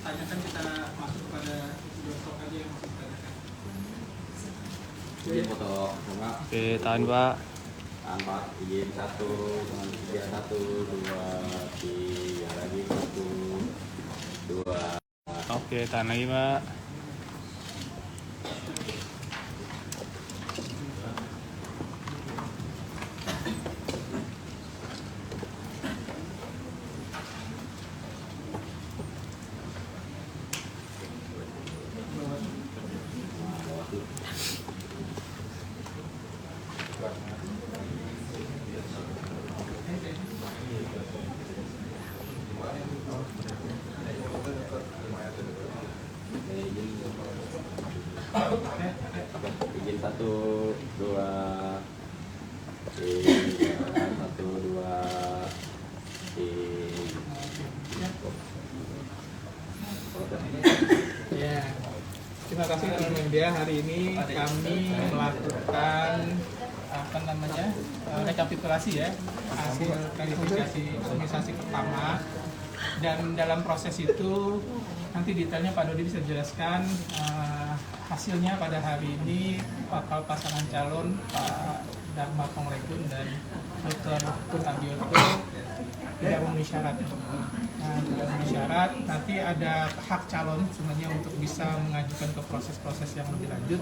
tanyakan kita masuk kepada dotok aja yang masih ditanyakan. Izin foto sama. Oke, tahan Pak. Tahan Pak, izin 1, 1, 2, 3 lagi 1, 2. Oke, tahan lagi Pak. Izin 1, 2, 3, 1, 2, 3. Ya, terima kasih teman media. Hari ini kami melakukan rekapitulasi ya hasil verifikasi administrasi pertama, dan dalam proses itu nanti detailnya Pak Dodi bisa jelaskan. Hasilnya pada hari ini bakal pasangan calon Pak Dharma Pongrekun dan Dr. Kun Abioto tidak memenuhi syarat. Nah, tidak memenuhi syarat, nanti ada hak calon sebenarnya untuk bisa mengajukan ke proses-proses yang lebih lanjut,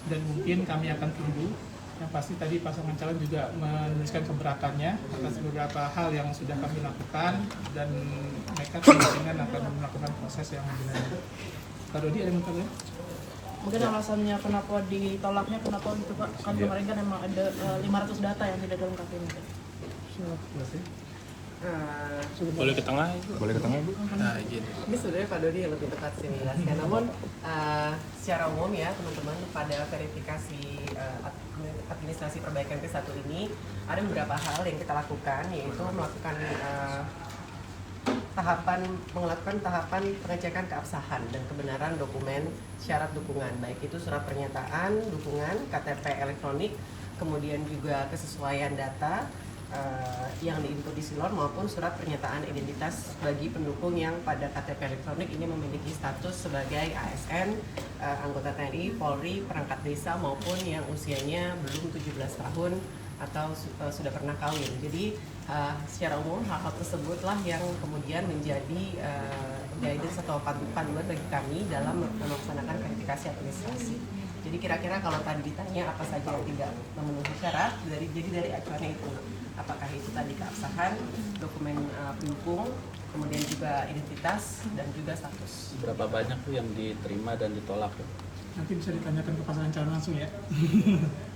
dan mungkin kami akan tunggu. Yang pasti tadi pasangan calon juga menuliskan keberatannya atas beberapa hal yang sudah kami lakukan, dan mereka kemungkinan akan melakukan proses yang lebih lanjut. Pak Dodi ada yang mau tambah? Mungkin alasannya kenapa ditolaknya, kenapa gitu Pak? Kan kemarin kan emang ada 500 data yang tidak dilengkapi. Boleh ke tengah Ibu? Boleh ke tengah Ibu? Nah, izin. Ini sebenarnya Pak Dodi yang lebih tepat sih menjelaskan. Namun secara umum ya teman-teman, pada verifikasi administrasi perbaikan ke-1 ini ada beberapa hal yang kita lakukan, yaitu melakukan melakukan tahapan pengecekan keabsahan dan kebenaran dokumen syarat dukungan, baik itu surat pernyataan dukungan, KTP elektronik, kemudian juga kesesuaian data yang diinput di Silon, maupun surat pernyataan identitas bagi pendukung yang pada KTP elektronik ini memiliki status sebagai ASN, anggota TNI, Polri, perangkat desa, maupun yang usianya belum 17 tahun atau sudah pernah kawin. Jadi secara umum hal-hal tersebutlah yang kemudian menjadi guidance atau panduan bagi kami dalam melaksanakan verifikasi administrasi. Jadi kira-kira kalau tadi ditanya apa saja yang tidak memenuhi syarat, dari acuannya itu, apakah itu tadi keabsahan, dokumen pendukung, kemudian juga identitas dan juga status. Berapa banyak tuh yang diterima dan ditolak? Nanti bisa ditanyakan ke pasangan calon langsung ya.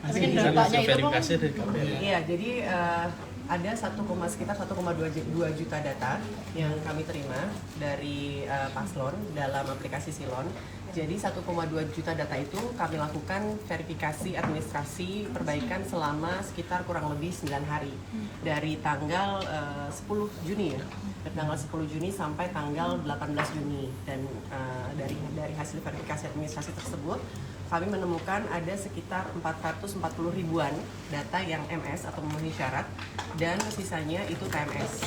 Tapi kan Bisa datanya itu verifikasi dari KPU. Iya, jadi ada sekitar 1,2 juta data yang kami terima dari paslon dalam aplikasi Silon. Jadi 1,2 juta data itu kami lakukan verifikasi administrasi perbaikan selama sekitar kurang lebih 9 hari. Dari tanggal 10 Juni ya. Dari tanggal 10 Juni sampai tanggal 18 Juni. Dan dari hasil verifikasi administrasi tersebut kami menemukan ada sekitar 440 ribuan data yang MS atau memenuhi syarat, dan sisanya itu TMS.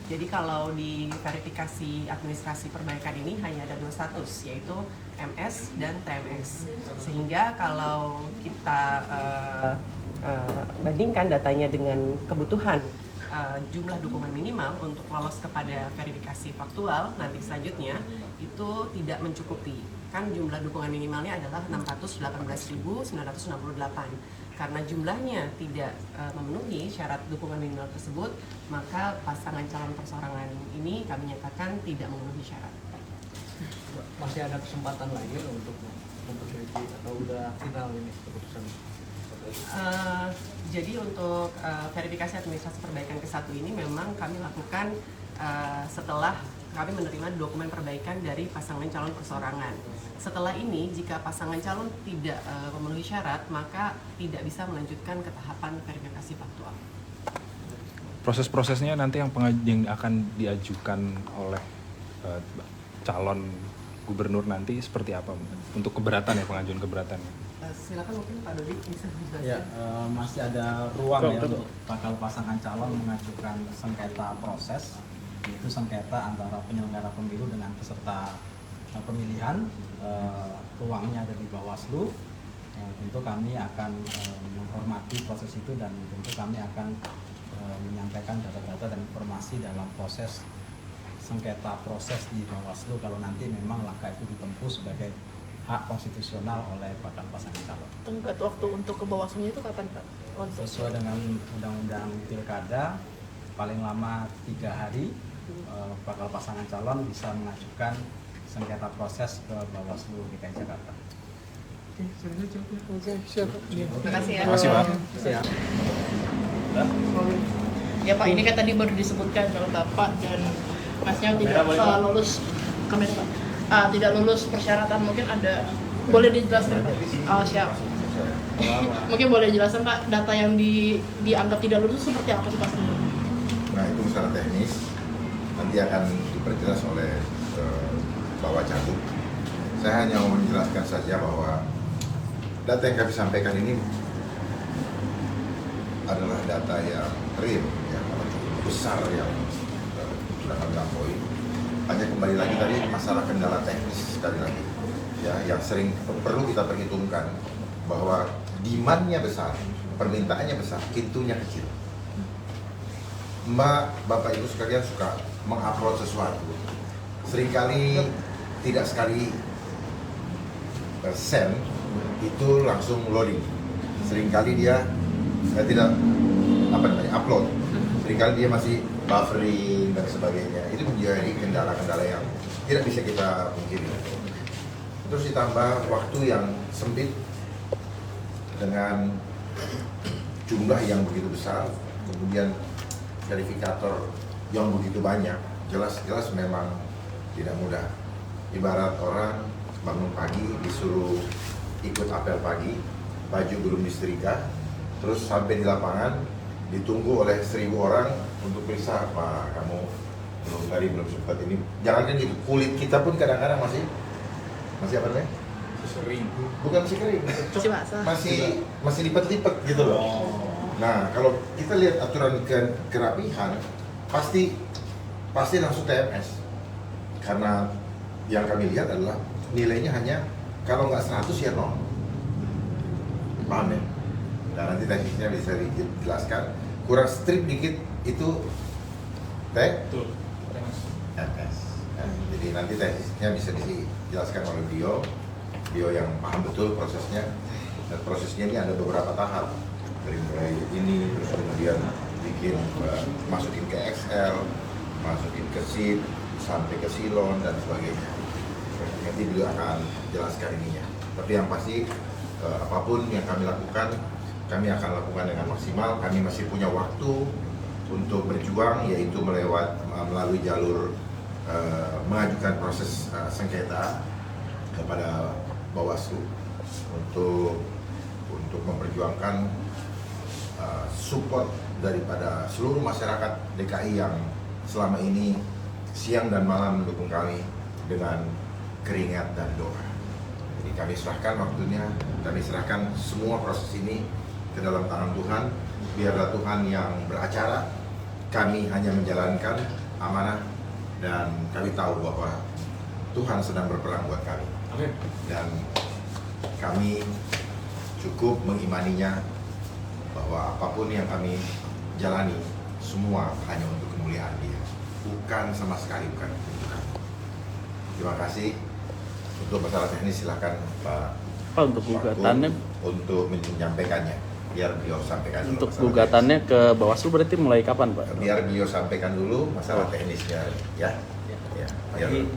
Jadi kalau di verifikasi administrasi perbaikan ini hanya ada 2 status, yaitu MS dan TMS. Sehingga kalau kita bandingkan datanya dengan kebutuhan jumlah dokumen minimal untuk lolos kepada verifikasi faktual nanti selanjutnya, itu tidak mencukupi. Kan jumlah dukungan minimalnya adalah 618.968. Karena jumlahnya tidak memenuhi syarat dukungan minimal tersebut, maka pasangan calon perseorangan ini kami nyatakan tidak memenuhi syarat. Masih ada kesempatan lagi untuk revisi atau udah final ini keputusan? Jadi untuk verifikasi administrasi perbaikan ke-1 ini memang kami lakukan setelah kami menerima dokumen perbaikan dari pasangan calon perseorangan. Setelah ini, jika pasangan calon tidak memenuhi syarat, maka tidak bisa melanjutkan ke tahapan verifikasi faktual. Proses-prosesnya nanti yang akan diajukan oleh calon gubernur nanti seperti apa untuk keberatan ya, pengajuan keberatan? Silakan mungkin Pak Dodi bisa menjelaskan. Ya, masih ada ruang ya untuk bakal pasangan calon mengajukan sengketa proses, yaitu sengketa antara penyelenggara pemilu dengan peserta pemilihan, ruangnya ada di Bawaslu. Tentu kami akan menghormati proses itu dan tentu kami akan menyampaikan data-data dan informasi dalam proses sengketa proses di Bawaslu kalau nanti memang langkah itu ditempuh sebagai hak konstitusional oleh bakal pasangan calon. Tenggat waktu untuk ke Bawaslu itu kapan Pak? Sesuai dengan Undang-Undang Pilkada, paling lama 3 hari bakal pasangan calon bisa mengajukan sengketa proses ke Bawaslu DKI Jakarta. Oke, sudah cukup. Terima kasih ya. Terima kasih, Pak. Ya Pak, ini kan tadi baru disebutkan kalau Bapak dan Masnya tidak lulus kamera Pak. Tidak lulus persyaratan, mungkin ada, boleh dijelaskan Pak? Siap. Mungkin boleh dijelaskan Pak, data yang dianggap tidak lulus seperti apa sih Pak? Nah, itu secara teknis nanti akan diperjelas oleh Bapak Cagup. Saya hanya mau menjelaskan saja bahwa data yang kami sampaikan ini adalah data yang real, yang cukup besar yang sudah kami lampaui. Hanya kembali lagi tadi masalah kendala teknis sekali lagi, ya, yang sering perlu kita perhitungkan bahwa demand-nya besar, permintaannya besar, pintunya kecil. Mbak, Bapak Ibu sekalian suka mengupload sesuatu, seringkali tidak sekali send itu langsung loading, seringkali dia tidak upload, seringkali dia masih buffering dan sebagainya. Itu menjadi kendala-kendala yang tidak bisa kita pungkiri. Terus ditambah waktu yang sempit dengan jumlah yang begitu besar, kemudian verifikator yang begitu banyak, jelas-jelas memang tidak mudah. Ibarat orang bangun pagi disuruh ikut apel pagi, baju belum disetrika, terus sampai di lapangan ditunggu oleh 1000 orang untuk periksa, Pak, kamu belum sempat ini. Jangankan gitu, kulit kita pun kadang-kadang masih apa namanya? Kering. Bukan masih kering, masih lipet-lipet gitu loh. Nah, kalau kita lihat aturan kerapihan, pasti langsung TMS. Karena yang kami lihat adalah nilainya hanya kalau nggak 100 ya 0. Paham ya? Dan nanti teknisnya bisa dijelaskan. Kurang strip dikit itu TMS. Jadi nanti teknisnya bisa dijelaskan oleh Bio yang paham betul prosesnya. Dan prosesnya ini ada beberapa tahap. Dari mulai ini, terus kemudian masukin ke Excel, masukin ke sheet, sampai ke silon dan sebagainya. Nanti beliau akan jelaskan ininya. Tapi yang pasti apapun yang kami lakukan, kami akan lakukan dengan maksimal. Kami masih punya waktu untuk berjuang, yaitu melalui jalur mengajukan proses sengketa kepada Bawaslu untuk memperjuangkan support daripada seluruh masyarakat DKI yang selama ini siang dan malam mendukung kami dengan keringat dan doa. Jadi kami serahkan waktunya, kami serahkan semua proses ini ke dalam tangan Tuhan. Biarlah Tuhan yang beracara, kami hanya menjalankan amanah dan kami tahu bahwa Tuhan sedang berperang buat kami. Dan kami cukup mengimaninya bahwa apapun yang kami jalani semua hanya untuk kemuliaan Dia, bukan sama sekali bukan untuk kami. Terima kasih. Untuk masalah teknis silakan Pak untuk gugatannya untuk menyampaikannya, biar beliau sampaikan dulu. Untuk gugatannya ke Bawaslu berarti mulai kapan Pak? Biar beliau sampaikan dulu masalah teknisnya ya. Jadi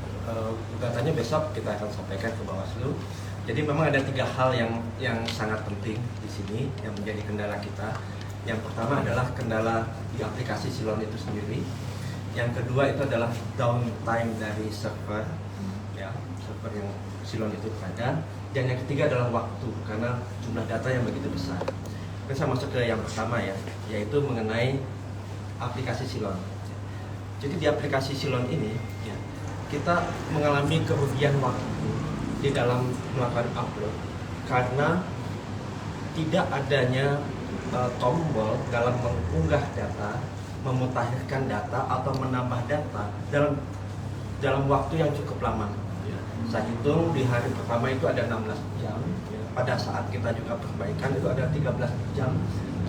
gugatannya besok kita akan sampaikan ke Bawaslu. Jadi memang ada 3 hal yang sangat penting di sini yang menjadi kendala kita. Yang pertama adalah kendala di aplikasi Silon itu sendiri. Yang kedua itu adalah downtime dari server, ya, server yang Silon itu ada. Dan yang ketiga adalah waktu, karena jumlah data yang begitu besar. Mungkin saya masuk ke yang pertama ya, yaitu mengenai aplikasi Silon. Jadi di aplikasi Silon ini, ya, kita mengalami kerugian waktu di dalam melakukan upload karena tidak adanya tombol dalam mengunggah data, memutakhirkan data atau menambah data dalam waktu yang cukup lama. Saya hitung di hari pertama itu ada 16 jam. Ya. Pada saat kita juga perbaikan itu ada 13 jam.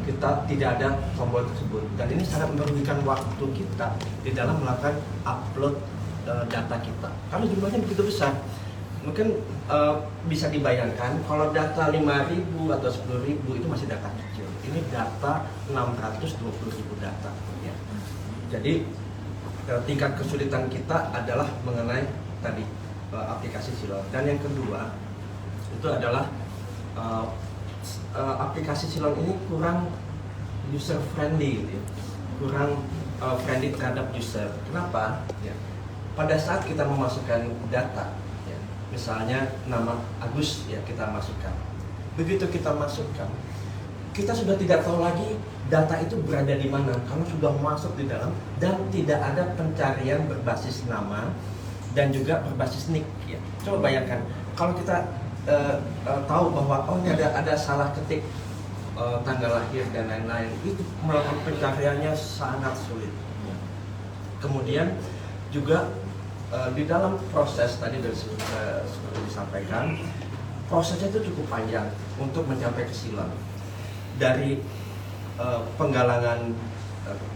Kita tidak ada tombol tersebut. Dan ini sangat merugikan waktu kita di dalam melakukan upload data kita. Karena jumlahnya begitu besar. Mungkin bisa dibayangkan kalau data 5.000 atau 10.000 itu masih data kecil. Ini data 620.000 data. Ya. Jadi tingkat kesulitan kita adalah mengenai tadi aplikasi Silon. Dan yang kedua itu adalah aplikasi Silon ini kurang user friendly, gitu ya. Kurang friendly terhadap user. Kenapa? Ya. Pada saat kita memasukkan data, ya, misalnya nama Agus ya kita masukkan. Begitu kita masukkan, kita sudah tidak tahu lagi data itu berada di mana karena sudah masuk di dalam dan tidak ada pencarian berbasis nama dan juga berbasis nick. Ya. Coba bayangkan kalau kita tahu bahwa oh ini ada salah ketik tanggal lahir dan lain-lain, itu melakukan pencariannya sangat sulit. Ya. Kemudian juga di dalam proses tadi seperti disampaikan, prosesnya itu cukup panjang untuk mencapai ke Silon. Dari penggalangan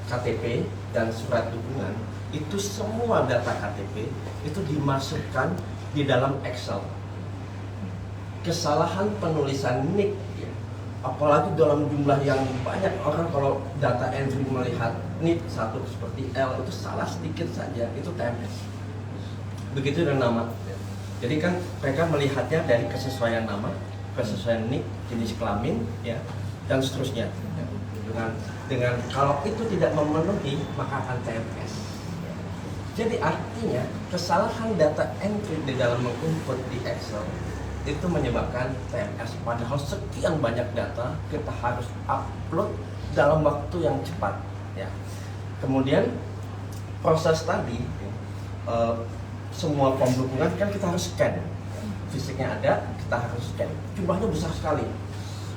KTP dan surat dukungan, itu semua data KTP itu dimasukkan di dalam Excel. Kesalahan penulisan nick, ya, apalagi dalam jumlah yang banyak, orang kalau data entry melihat nick satu seperti L itu salah sedikit saja, itu TMS. Begitu dengan nama. Jadi kan mereka melihatnya dari kesesuaian nama, kesesuaian nick, jenis kelamin, ya, dan seterusnya. Dengan kalau itu tidak memenuhi maka akan TMS. Jadi artinya kesalahan data entry di dalam menginput di Excel itu menyebabkan TMS. Padahal sekian banyak data kita harus upload dalam waktu yang cepat. Ya. Kemudian proses tadi. Semua form dukungan kan kita harus scan, fisiknya ada, kita harus scan. Jumlahnya besar sekali.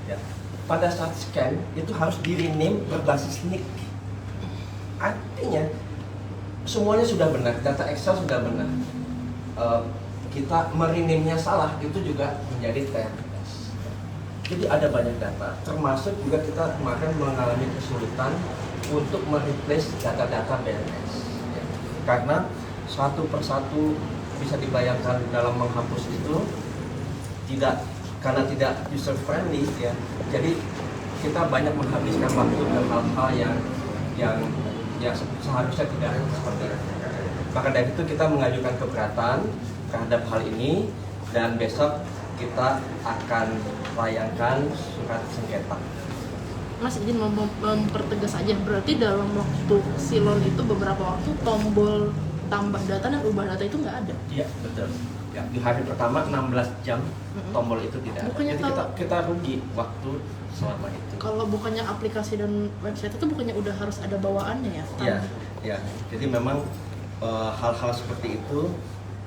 Ya. Pada saat scan itu harus di rename berbasis nick. Artinya semuanya sudah benar, data Excel sudah benar. Kita merename-nya salah itu juga menjadi TMS. Jadi ada banyak data, termasuk juga kita kemarin mengalami kesulitan untuk mereplace data-data BNS. Ya. Karena satu persatu bisa dibayangkan dalam menghapus itu karena tidak user friendly, ya. Jadi kita banyak menghabiskan waktu ke hal-hal yang seharusnya tidak seperti itu. Maka dari itu kita mengajukan keberatan terhadap hal ini dan besok kita akan layangkan surat sengketa. Mas izin mempertegas aja, berarti dalam waktu Silon itu beberapa waktu tombol tambah data dan ubah data itu nggak ada? Iya, betul. Ya, di hari pertama 16 jam tombol itu tidak ada. Bukannya jadi kita rugi waktu selama itu. Kalau bukannya aplikasi dan website itu bukannya udah harus ada bawaannya ya? Iya, ya. Jadi memang hal-hal seperti itu,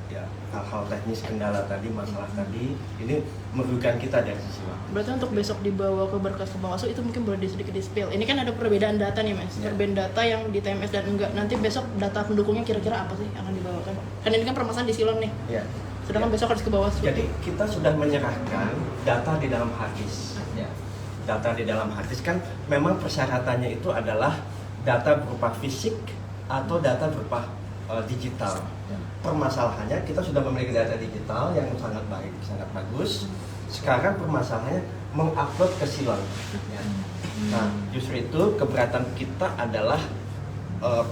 ya, hal-hal teknis kendala tadi, masalah tadi, ini merugikan kita dari sisi waktu. Berarti untuk besok dibawa ke berkas ke Bawaslu itu mungkin boleh sedikit di-spill. Ini kan ada perbedaan data nih Mas, perbedaan data yang di TMS dan enggak. Nanti besok data pendukungnya kira-kira apa sih yang akan dibawakan? Kan ini kan permasalahan di Silon nih. Ya. Sedangkan besok harus ke Bawaslu. Jadi kita sudah menyerahkan data di dalam harddisk. Ya. Data di dalam harddisk kan memang persyaratannya itu adalah data berupa fisik atau data berupa digital. Permasalahannya kita sudah memiliki data digital yang sangat baik, sangat bagus. Sekarang permasalahannya mengupload ke Silon. Ya. Nah, justru itu keberatan kita adalah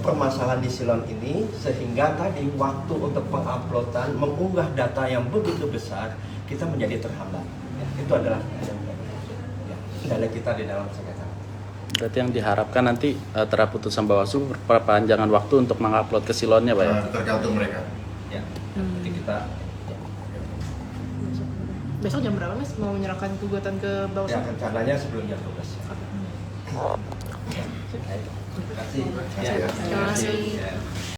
permasalahan di Silon ini, sehingga tadi waktu untuk penguploadan, mengunggah data yang begitu besar kita menjadi terhambat. Ya, itu adalah kendala kita di dalam sengketa. Berarti yang diharapkan nanti terhadap putusan Bawaslu perpanjangan waktu untuk mengupload ke Silonnya, Pak ya? Tergantung mereka. Ya, jadi kita besok jam berapa Mas mau menyerahkan gugatan ke Bawaslu? ya rencananya sebelum jam 12. Terima kasih. Terima kasih.